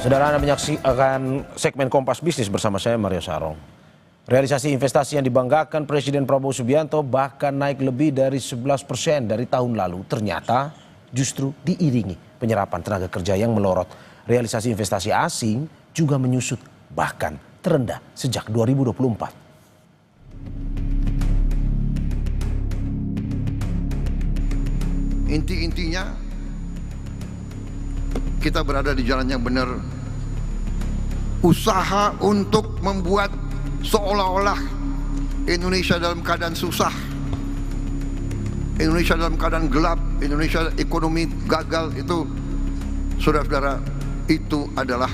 Saudara, Anda menyaksikan segmen Kompas Bisnis bersama saya, Mario Sarong. Realisasi investasi yang dibanggakan Presiden Prabowo Subianto bahkan naik lebih dari 11% dari tahun lalu. Ternyata justru diiringi penyerapan tenaga kerja yang melorot. Realisasi investasi asing juga menyusut, bahkan terendah sejak 2024. Inti-intinya kita berada di jalan yang benar. Usaha untuk membuat seolah-olah Indonesia dalam keadaan susah, Indonesia dalam keadaan gelap, Indonesia ekonomi gagal, itu saudara-saudara, itu adalah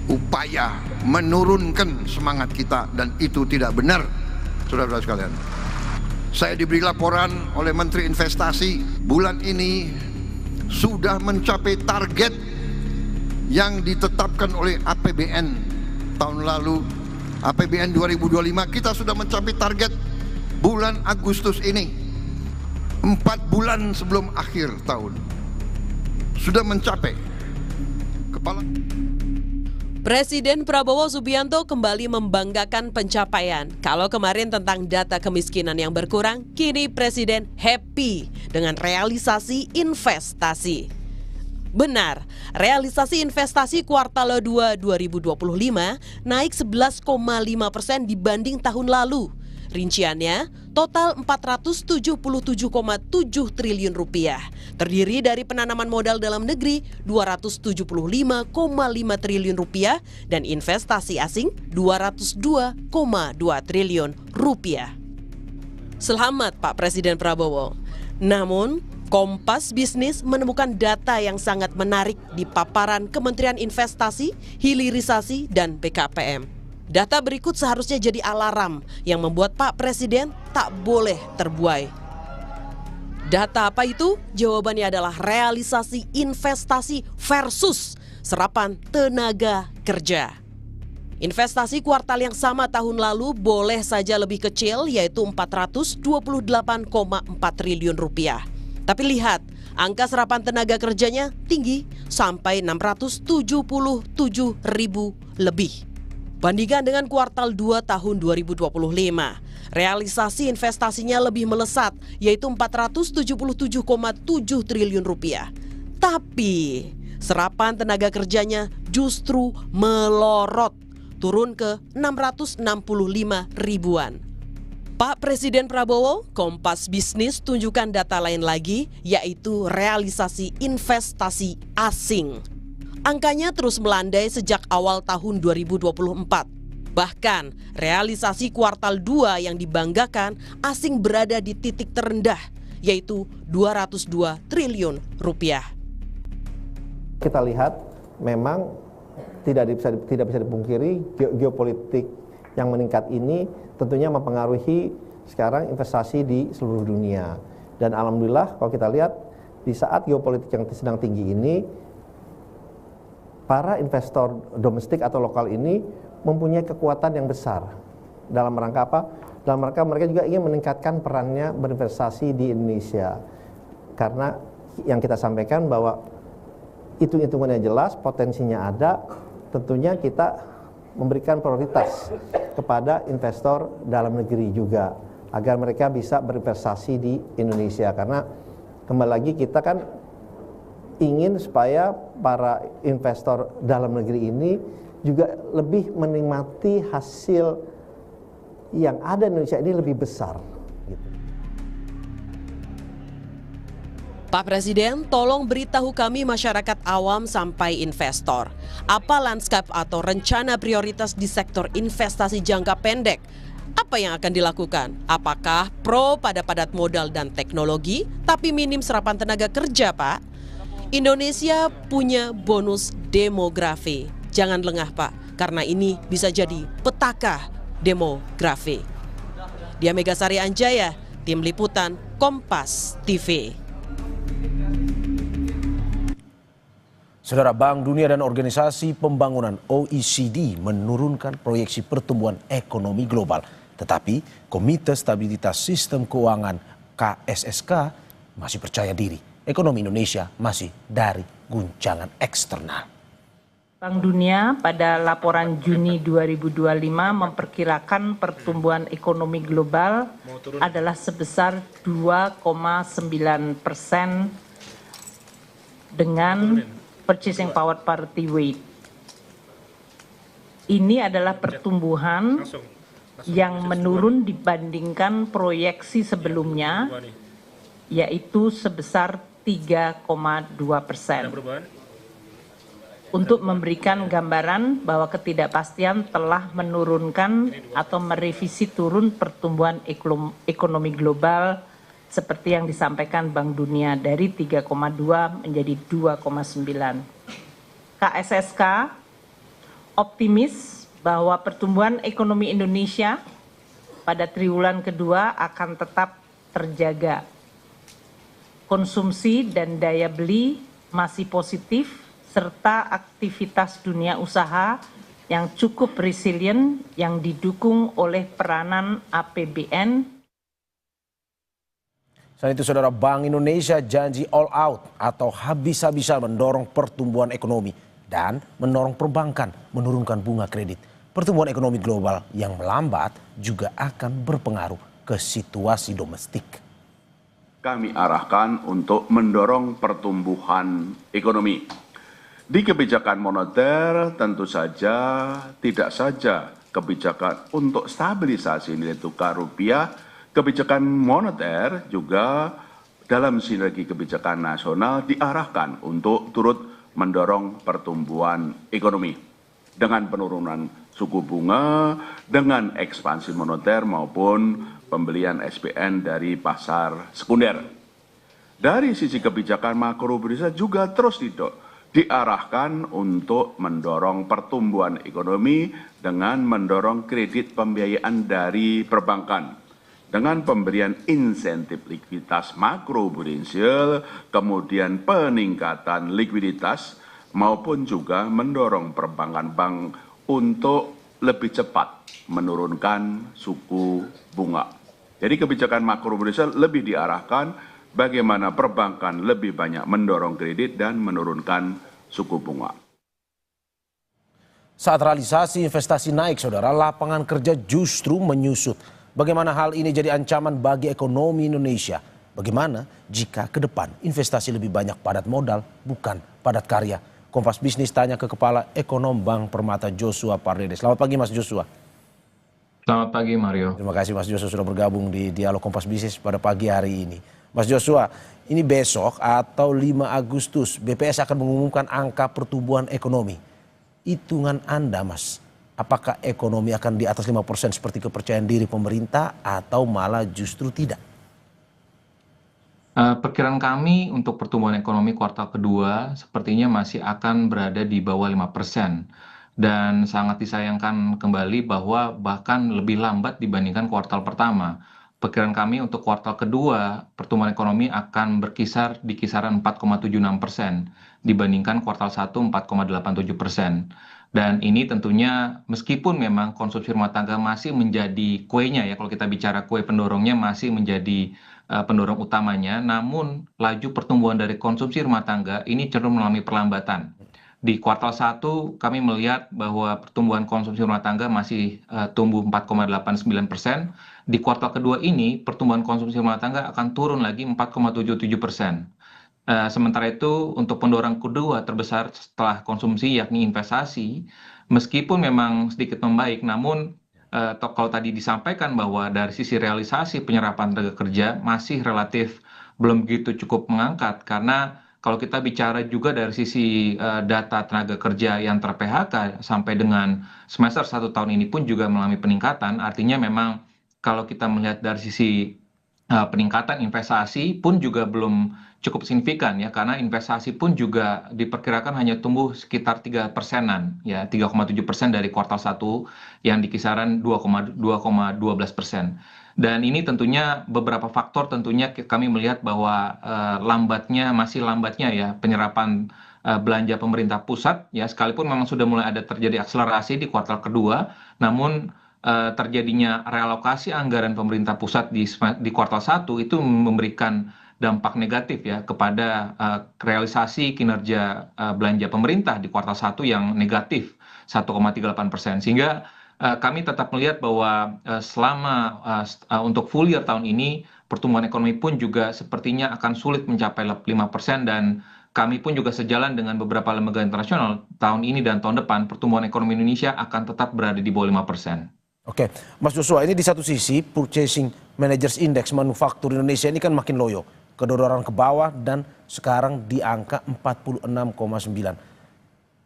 upaya menurunkan semangat kita, dan itu tidak benar, saudara-saudara sekalian. Saya diberi laporan oleh Menteri Investasi, bulan ini sudah mencapai target yang ditetapkan oleh APBN tahun lalu. APBN 2025 kita sudah mencapai target bulan Agustus ini, 4 bulan sebelum akhir tahun sudah mencapai. Presiden Prabowo Subianto kembali membanggakan pencapaian. Kalau kemarin tentang data kemiskinan yang berkurang, kini Presiden happy dengan realisasi investasi. Benar, realisasi investasi kuartal 2 2025 naik 11,5% dibanding tahun lalu. Rinciannya, total 477,7 triliun rupiah. Terdiri dari penanaman modal dalam negeri 275,5 triliun rupiah dan investasi asing 202,2 triliun rupiah. Selamat Pak Presiden Prabowo. Namun, Kompas Bisnis menemukan data yang sangat menarik di paparan Kementerian Investasi, Hilirisasi, dan BKPM. Data berikut seharusnya jadi alarm yang membuat Pak Presiden tak boleh terbuai. Data apa itu? Jawabannya adalah realisasi investasi versus serapan tenaga kerja. Investasi kuartal yang sama tahun lalu boleh saja lebih kecil, yaitu 428,4 triliun rupiah. Tapi lihat, angka serapan tenaga kerjanya tinggi sampai 677 ribu lebih. Bandingkan dengan kuartal 2 tahun 2025, realisasi investasinya lebih melesat, yaitu 477,7 triliun rupiah. Tapi serapan tenaga kerjanya justru melorot, turun ke 665 ribuan. Pak Presiden Prabowo, Kompas Bisnis tunjukkan data lain lagi, yaitu realisasi investasi asing. Angkanya terus melandai sejak awal tahun 2024. Bahkan, realisasi kuartal 2 yang dibanggakan asing berada di titik terendah, yaitu 202 triliun rupiah. Kita lihat memang tidak bisa dipungkiri geopolitik yang meningkat ini tentunya mempengaruhi sekarang investasi di seluruh dunia. Dan alhamdulillah kalau kita lihat di saat geopolitik yang sedang tinggi ini, para investor domestik atau lokal ini mempunyai kekuatan yang besar. Dalam rangka apa? Dalam rangka mereka juga ingin meningkatkan perannya berinvestasi di Indonesia. Karena yang kita sampaikan bahwa hitung-hitungannya jelas, potensinya ada, tentunya kita memberikan prioritas kepada investor dalam negeri juga, agar mereka bisa berinvestasi di Indonesia. Karena kembali lagi kita kan ingin supaya para investor dalam negeri ini juga lebih menikmati hasil yang ada di Indonesia ini lebih besar. Pak Presiden, tolong beritahu kami masyarakat awam sampai investor. Apa lanskap atau rencana prioritas di sektor investasi jangka pendek? Apa yang akan dilakukan? Apakah pro pada padat modal dan teknologi, tapi minim serapan tenaga kerja, Pak? Indonesia punya bonus demografi. Jangan lengah, Pak, karena ini bisa jadi petaka demografi. Dia Megasari Anjaya, Tim Liputan Kompas TV. Saudara, Bank Dunia dan Organisasi Pembangunan OECD menurunkan proyeksi pertumbuhan ekonomi global. Tetapi Komite Stabilitas Sistem Keuangan KSSK masih percaya diri ekonomi Indonesia masih dari guncangan eksternal. Bank Dunia pada laporan Juni 2025 memperkirakan pertumbuhan ekonomi global adalah sebesar 2,9% dengan purchasing power parity weight. Ini adalah pertumbuhan yang menurun dibandingkan proyeksi sebelumnya, yaitu sebesar 3,2%. Untuk memberikan gambaran bahwa ketidakpastian telah menurunkan atau merevisi turun pertumbuhan ekonomi global seperti yang disampaikan Bank Dunia dari 3,2 menjadi 2,9. KSSK optimis bahwa pertumbuhan ekonomi Indonesia pada triwulan kedua akan tetap terjaga. Konsumsi dan daya beli masih positif, serta aktivitas dunia usaha yang cukup resilient yang didukung oleh peranan APBN. Selain itu, Saudara, Bank Indonesia janji all out atau habis-habisan mendorong pertumbuhan ekonomi dan mendorong perbankan menurunkan bunga kredit. Pertumbuhan ekonomi global yang melambat juga akan berpengaruh ke situasi domestik. Kami arahkan untuk mendorong pertumbuhan ekonomi. Di kebijakan moneter tentu saja tidak saja kebijakan untuk stabilisasi nilai tukar rupiah, kebijakan moneter juga dalam sinergi kebijakan nasional diarahkan untuk turut mendorong pertumbuhan ekonomi dengan penurunan suku bunga, dengan ekspansi moneter maupun pembelian SBN dari pasar sekunder. Dari sisi kebijakan makro Indonesia juga terus diarahkan untuk mendorong pertumbuhan ekonomi dengan mendorong kredit pembiayaan dari perbankan dengan pemberian insentif likuiditas makro prudensial, kemudian peningkatan likuiditas maupun juga mendorong perbankan bank untuk lebih cepat menurunkan suku bunga. Jadi kebijakan makro prudensial lebih diarahkan bagaimana perbankan lebih banyak mendorong kredit dan menurunkan suku bunga. Saat realisasi investasi naik, Saudara, lapangan kerja justru menyusut. Bagaimana hal ini jadi ancaman bagi ekonomi Indonesia? Bagaimana jika ke depan investasi lebih banyak padat modal, bukan padat karya? Kompas Bisnis tanya ke Kepala Ekonom Bank Permata Joshua Pardede. Selamat pagi, Mas Joshua. Selamat pagi, Mario. Terima kasih, Mas Joshua, sudah bergabung di Dialog Kompas Bisnis pada pagi hari ini. Mas Joshua, ini besok atau 5 Agustus BPS akan mengumumkan angka pertumbuhan ekonomi. Hitungan Anda, Mas, apakah ekonomi akan di atas 5% seperti kepercayaan diri pemerintah atau malah justru tidak? Perkiraan kami untuk pertumbuhan ekonomi kuartal kedua sepertinya masih akan berada di bawah 5%. Dan sangat disayangkan kembali bahwa bahkan lebih lambat dibandingkan kuartal pertama. Perkiraan kami untuk kuartal kedua pertumbuhan ekonomi akan berkisar di kisaran 4,76% dibandingkan kuartal 1 4,87%. Dan ini tentunya meskipun memang konsumsi rumah tangga masih menjadi kuenya ya, kalau kita bicara kue pendorongnya masih menjadi pendorong utamanya, namun laju pertumbuhan dari konsumsi rumah tangga ini cenderung mengalami perlambatan. Di kuartal 1 kami melihat bahwa pertumbuhan konsumsi rumah tangga masih tumbuh 4,89%. Di kuartal kedua ini pertumbuhan konsumsi rumah tangga akan turun lagi 4,77%. Sementara itu untuk pendorong kedua terbesar setelah konsumsi yakni investasi, meskipun memang sedikit membaik, namun kalau tadi disampaikan bahwa dari sisi realisasi penyerapan tenaga kerja masih relatif belum begitu cukup mengangkat, karena kalau kita bicara juga dari sisi data tenaga kerja yang ter-PHK sampai dengan semester 1 tahun ini pun juga mengalami peningkatan. Artinya memang kalau kita melihat dari sisi peningkatan investasi pun juga belum cukup signifikan ya, karena investasi pun juga diperkirakan hanya tumbuh sekitar 3%-an ya, 3,7% dari kuartal 1 yang di kisaran 2,12%. Dan ini tentunya beberapa faktor tentunya kami melihat bahwa masih lambatnya ya penyerapan belanja pemerintah pusat ya, sekalipun memang sudah mulai ada terjadi akselerasi di kuartal kedua, namun terjadinya realokasi anggaran pemerintah pusat di kuartal 1 itu memberikan dampak negatif ya kepada realisasi kinerja belanja pemerintah di kuartal 1 yang negatif 1,38%. Sehingga kami tetap melihat bahwa selama untuk full year tahun ini pertumbuhan ekonomi pun juga sepertinya akan sulit mencapai 5%, dan kami pun juga sejalan dengan beberapa lembaga internasional tahun ini dan tahun depan pertumbuhan ekonomi Indonesia akan tetap berada di bawah 5%. Oke, Mas Joshua, ini di satu sisi Purchasing Managers Index manufaktur Indonesia ini kan makin loyo, kedororan ke bawah dan sekarang di angka 46,9.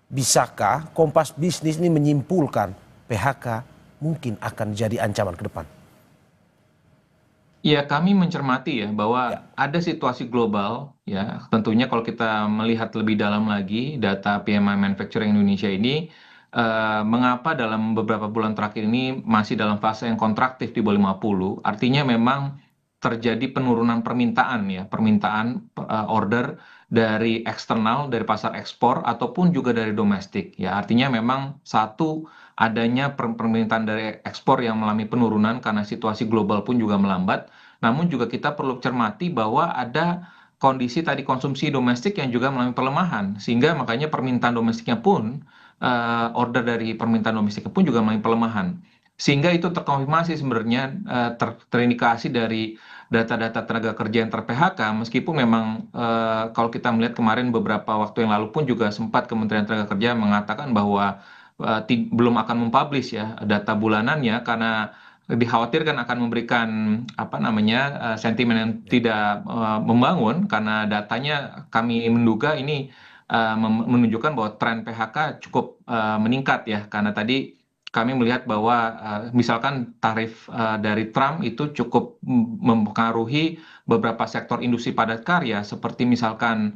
Bisakah Kompas Bisnis ini menyimpulkan PHK mungkin akan jadi ancaman ke depan? Ya, kami mencermati ya bahwa ada situasi global ya. Tentunya kalau kita melihat lebih dalam lagi data PMI Manufacturing Indonesia ini, mengapa dalam beberapa bulan terakhir ini masih dalam fase yang kontraktif di bawah 50, artinya memang terjadi penurunan permintaan ya, permintaan order dari eksternal, dari pasar ekspor ataupun juga dari domestik ya. Artinya memang satu, adanya permintaan dari ekspor yang mengalami penurunan karena situasi global pun juga melambat. Namun juga kita perlu cermati bahwa ada kondisi tadi konsumsi domestik yang juga mengalami pelemahan, sehingga makanya permintaan domestiknya pun order dari permintaan domestiknya pun juga mengalami pelemahan. Sehingga itu terkonfirmasi sebenarnya terindikasi dari data-data tenaga kerja yang ter-PHK, meskipun memang kalau kita melihat kemarin beberapa waktu yang lalu pun juga sempat Kementerian Tenaga Kerja mengatakan bahwa belum akan mempublish ya data bulanannya karena dikhawatirkan akan memberikan sentimen yang tidak membangun, karena datanya kami menduga ini menunjukkan bahwa tren PHK cukup meningkat ya, karena tadi kami melihat bahwa misalkan tarif dari Trump itu cukup mempengaruhi beberapa sektor industri padat karya seperti misalkan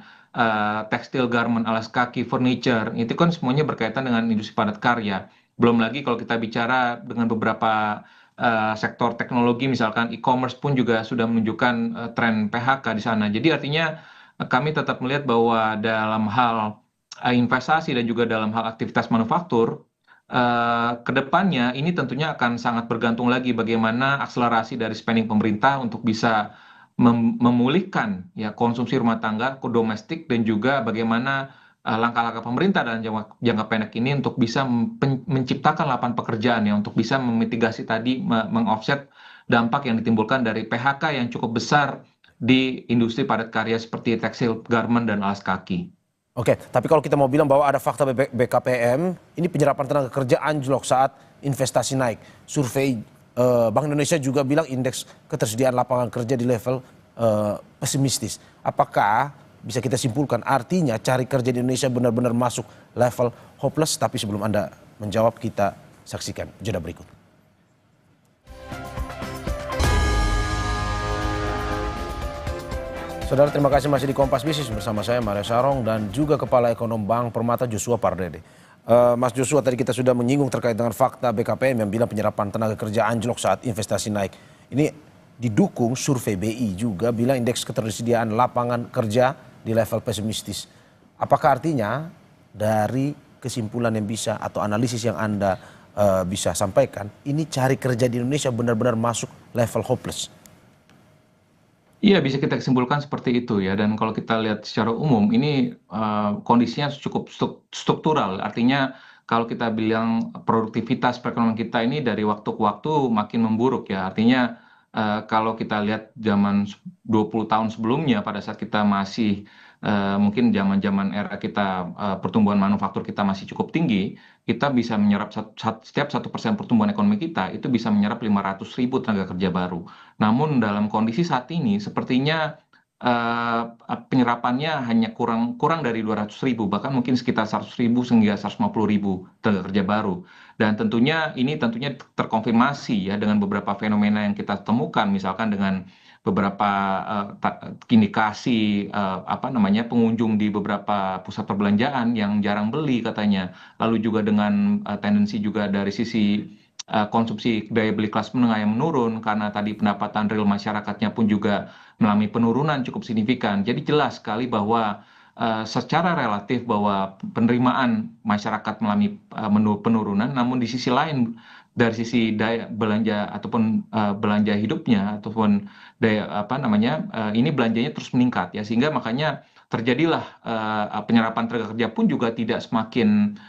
tekstil, garment, alas kaki, furniture, itu kan semuanya berkaitan dengan industri padat karya. Belum lagi kalau kita bicara dengan beberapa sektor teknologi, misalkan e-commerce pun juga sudah menunjukkan tren PHK di sana. Jadi artinya kami tetap melihat bahwa dalam hal investasi dan juga dalam hal aktivitas manufaktur, kedepannya ini tentunya akan sangat bergantung lagi bagaimana akselerasi dari spending pemerintah untuk bisa memulihkan ya konsumsi rumah tangga ke domestik, dan juga bagaimana langkah-langkah pemerintah dalam jangka pendek ini untuk bisa menciptakan lapangan pekerjaan ya, untuk bisa memitigasi tadi mengoffset dampak yang ditimbulkan dari PHK yang cukup besar di industri padat karya seperti tekstil, garment, dan alas kaki. Oke, tapi kalau kita mau bilang bahwa ada fakta BKPM, ini penyerapan tenaga kerja anjlok saat investasi naik. Survei Bank Indonesia juga bilang indeks ketersediaan lapangan kerja di level pesimistis. Apakah bisa kita simpulkan artinya cari kerja di Indonesia benar-benar masuk level hopeless? Tapi sebelum Anda menjawab, kita saksikan jeda berikut. Saudara, terima kasih masih di Kompas Bisnis bersama saya Mario Sarong dan juga Kepala Ekonom Bank Permata Joshua Pardede. Mas Joshua, tadi kita sudah menyinggung terkait dengan fakta BKPM yang bilang penyerapan tenaga kerja anjlok saat investasi naik. Ini didukung survei BI juga bilang indeks ketersediaan lapangan kerja di level pesimistis. Apakah artinya dari kesimpulan yang bisa atau analisis yang Anda bisa sampaikan, ini cari kerja di Indonesia benar-benar masuk level hopeless? Iya, bisa kita simpulkan seperti itu ya. Dan kalau kita lihat secara umum, ini kondisinya cukup struktural. Artinya kalau kita bilang produktivitas perekonomian kita ini dari waktu ke waktu makin memburuk ya. Artinya kalau kita lihat zaman 20 tahun sebelumnya, pada saat kita masih mungkin zaman-zaman era kita pertumbuhan manufaktur kita masih cukup tinggi, kita bisa menyerap setiap 1% pertumbuhan ekonomi kita itu bisa menyerap 500.000 tenaga kerja baru. Namun dalam kondisi saat ini sepertinya penyerapannya hanya kurang dari 200.000, bahkan mungkin sekitar 100.000 hingga 150.000 tenaga kerja baru. Dan tentunya ini terkonfirmasi ya dengan beberapa fenomena yang kita temukan, misalkan dengan beberapa indikasi pengunjung di beberapa pusat perbelanjaan yang jarang beli katanya, lalu juga dengan tendensi juga dari sisi konsumsi daya beli kelas menengah yang menurun karena tadi pendapatan real masyarakatnya pun juga mengalami penurunan cukup signifikan. Jadi jelas sekali bahwa secara relatif bahwa penerimaan masyarakat mengalami penurunan, namun di sisi lain dari sisi daya belanja ataupun belanja hidupnya ataupun daya ini belanjanya terus meningkat ya, sehingga makanya terjadilah penyerapan tenaga kerja pun juga tidak semakin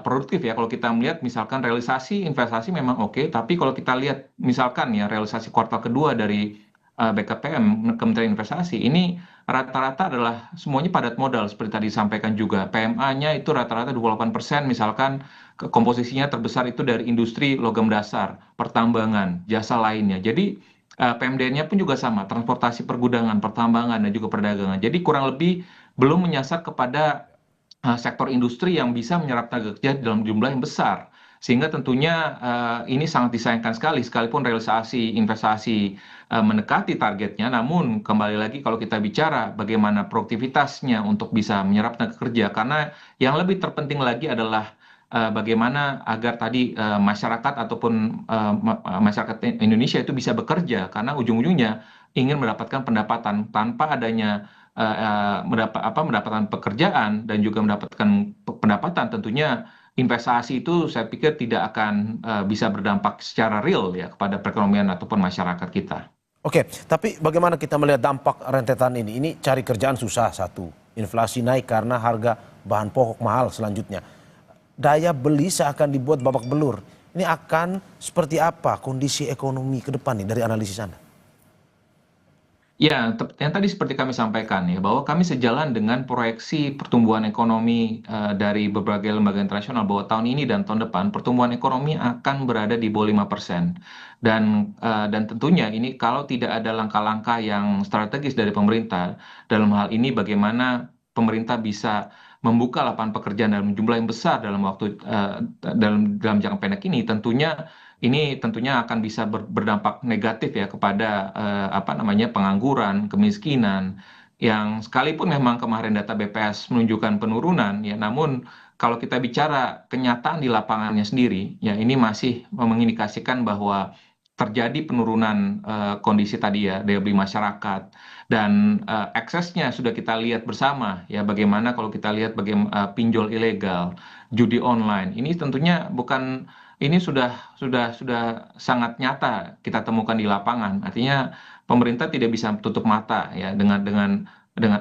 produktif ya. Kalau kita melihat misalkan realisasi investasi memang oke, tapi kalau kita lihat misalkan ya realisasi kuartal kedua dari BKPM, Kementerian Investasi, ini rata-rata adalah semuanya padat modal seperti tadi disampaikan juga. PMA-nya itu rata-rata 28%, misalkan komposisinya terbesar itu dari industri logam dasar, pertambangan, jasa lainnya. Jadi PMDN-nya pun juga sama, transportasi pergudangan, pertambangan, dan juga perdagangan. Jadi kurang lebih belum menyasar kepada sektor industri yang bisa menyerap tenaga kerja dalam jumlah yang besar. Sehingga tentunya ini sangat disayangkan sekali, sekalipun realisasi investasi mendekati targetnya, namun kembali lagi kalau kita bicara bagaimana produktivitasnya untuk bisa menyerap tenaga kerja, karena yang lebih terpenting lagi adalah bagaimana agar tadi masyarakat ataupun masyarakat Indonesia itu bisa bekerja, karena ujung-ujungnya ingin mendapatkan pendapatan tanpa adanya mendapatkan pekerjaan dan juga mendapatkan pendapatan, tentunya investasi itu saya pikir tidak akan bisa berdampak secara real ya kepada perekonomian ataupun masyarakat kita. Oke, tapi bagaimana kita melihat dampak rentetan ini? Ini cari kerjaan susah satu, inflasi naik karena harga bahan pokok mahal selanjutnya. Daya beli seakan dibuat babak belur. Ini akan seperti apa kondisi ekonomi ke depan nih dari analisis Anda? Ya, yang tadi seperti kami sampaikan ya, bahwa kami sejalan dengan proyeksi pertumbuhan ekonomi dari berbagai lembaga internasional bahwa tahun ini dan tahun depan pertumbuhan ekonomi akan berada di bawah 5%. Dan tentunya ini kalau tidak ada langkah-langkah yang strategis dari pemerintah, dalam hal ini bagaimana pemerintah bisa membuka lapangan pekerjaan dalam jumlah yang besar dalam waktu dalam jangka pendek ini tentunya akan bisa berdampak negatif ya kepada pengangguran, kemiskinan yang sekalipun memang kemarin data BPS menunjukkan penurunan ya, namun kalau kita bicara kenyataan di lapangannya sendiri ya, ini masih mengindikasikan bahwa terjadi penurunan kondisi tadi ya, daya beli masyarakat, dan eksesnya sudah kita lihat bersama ya, bagaimana kalau kita lihat bagaimana pinjol ilegal, judi online, ini tentunya ini sudah sangat nyata kita temukan di lapangan. Artinya pemerintah tidak bisa tutup mata ya dengan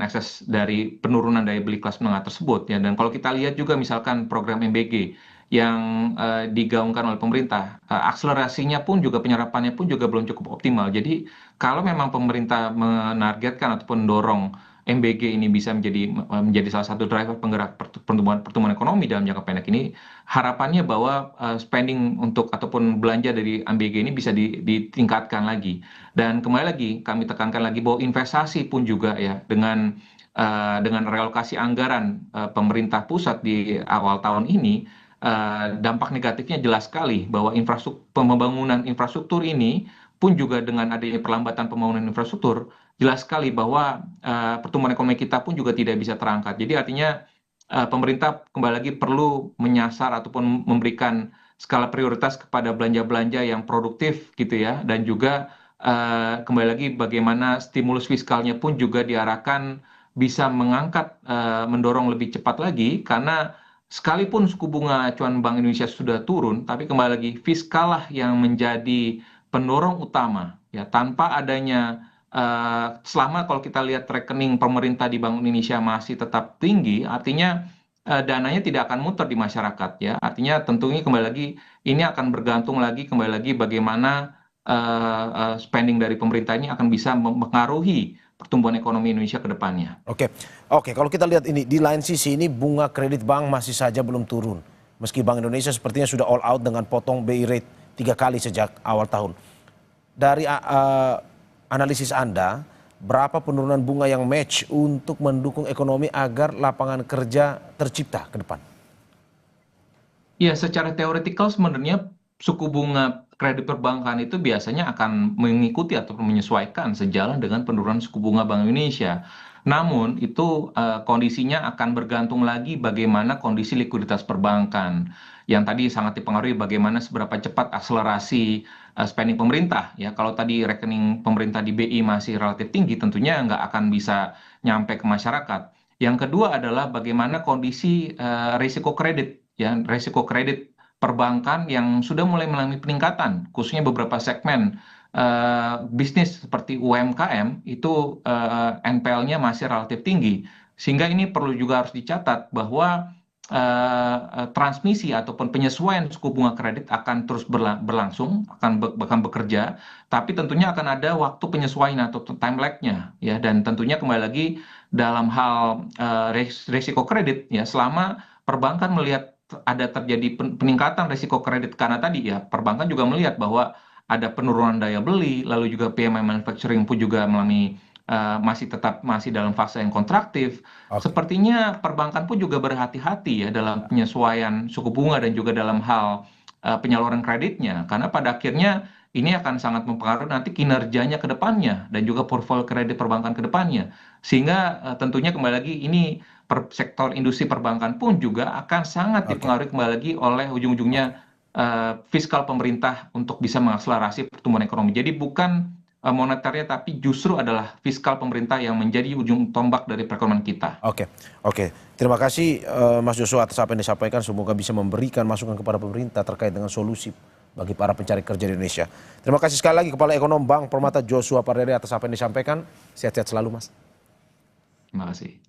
ekses dari penurunan daya beli kelas menengah tersebut ya. Dan kalau kita lihat juga misalkan program MBG yang digaungkan oleh pemerintah, akselerasinya pun juga penyerapannya pun juga belum cukup optimal. Jadi kalau memang pemerintah menargetkan ataupun mendorong MBG ini bisa menjadi salah satu driver penggerak pertumbuhan ekonomi dalam jangka pendek ini, harapannya bahwa spending untuk ataupun belanja dari MBG ini bisa ditingkatkan lagi. Dan kembali lagi kami tekankan lagi bahwa investasi pun juga ya, dengan relokasi anggaran pemerintah pusat di awal tahun ini, dampak negatifnya jelas sekali bahwa pembangunan infrastruktur ini pun juga dengan adanya perlambatan pembangunan infrastruktur, jelas sekali bahwa pertumbuhan ekonomi kita pun juga tidak bisa terangkat. Jadi artinya pemerintah kembali lagi perlu menyasar ataupun memberikan skala prioritas kepada belanja-belanja yang produktif gitu ya, dan juga kembali lagi bagaimana stimulus fiskalnya pun juga diarahkan bisa mendorong lebih cepat lagi, karena sekalipun suku bunga acuan Bank Indonesia sudah turun, tapi kembali lagi fiskal lah yang menjadi pendorong utama ya. Tanpa adanya selama kalau kita lihat rekening pemerintah di Bank Indonesia masih tetap tinggi, artinya dananya tidak akan muter di masyarakat ya. Artinya tentunya kembali lagi ini akan bergantung lagi kembali lagi bagaimana spending dari pemerintah ini akan bisa mempengaruhi pertumbuhan ekonomi Indonesia ke depannya. Oke, kalau kita lihat ini di lain sisi ini bunga kredit bank masih saja belum turun. Meski Bank Indonesia sepertinya sudah all out dengan potong BI rate 3 kali sejak awal tahun. Dari analisis Anda, berapa penurunan bunga yang match untuk mendukung ekonomi agar lapangan kerja tercipta ke depan? Ya, secara teoretikal sebenarnya suku bunga kredit perbankan itu biasanya akan mengikuti ataupun menyesuaikan sejalan dengan penurunan suku bunga Bank Indonesia. Namun itu kondisinya akan bergantung lagi bagaimana kondisi likuiditas perbankan, yang tadi sangat dipengaruhi bagaimana seberapa cepat akselerasi spending pemerintah ya. Kalau tadi rekening pemerintah di BI masih relatif tinggi, tentunya nggak akan bisa nyampe ke masyarakat. Yang kedua adalah bagaimana kondisi risiko kredit ya, risiko kredit perbankan yang sudah mulai mengalami peningkatan, khususnya beberapa segmen bisnis seperti UMKM itu NPL-nya masih relatif tinggi. Sehingga ini perlu juga harus dicatat bahwa transmisi ataupun penyesuaian suku bunga kredit akan terus berlangsung, akan bekerja, tapi tentunya akan ada waktu penyesuaian atau time lag-nya, ya. Dan tentunya kembali lagi dalam hal risiko kredit, ya, selama perbankan melihat ada terjadi peningkatan risiko kredit karena tadi ya perbankan juga melihat bahwa ada penurunan daya beli, lalu juga PMI manufacturing pun juga mengalami masih dalam fase yang kontraktif. Sepertinya perbankan pun juga berhati-hati ya dalam penyesuaian suku bunga dan juga dalam hal penyaluran kreditnya, karena pada akhirnya ini akan sangat mempengaruhi nanti kinerjanya ke depannya dan juga portfolio kredit perbankan ke depannya. Sehingga tentunya kembali lagi ini sektor industri perbankan pun juga akan sangat dipengaruhi kembali lagi oleh ujung-ujungnya fiskal pemerintah untuk bisa mengakselerasi pertumbuhan ekonomi. Jadi bukan moneternya tapi justru adalah fiskal pemerintah yang menjadi ujung tombak dari perekonomian kita. Oke. Terima kasih Mas Joshua atas apa yang disampaikan. Semoga bisa memberikan masukan kepada pemerintah terkait dengan solusi bagi para pencari kerja di Indonesia. Terima kasih sekali lagi Kepala Ekonom Bank Permata Joshua Pardede atas apa yang disampaikan. Sehat-sehat selalu, Mas. Terima kasih.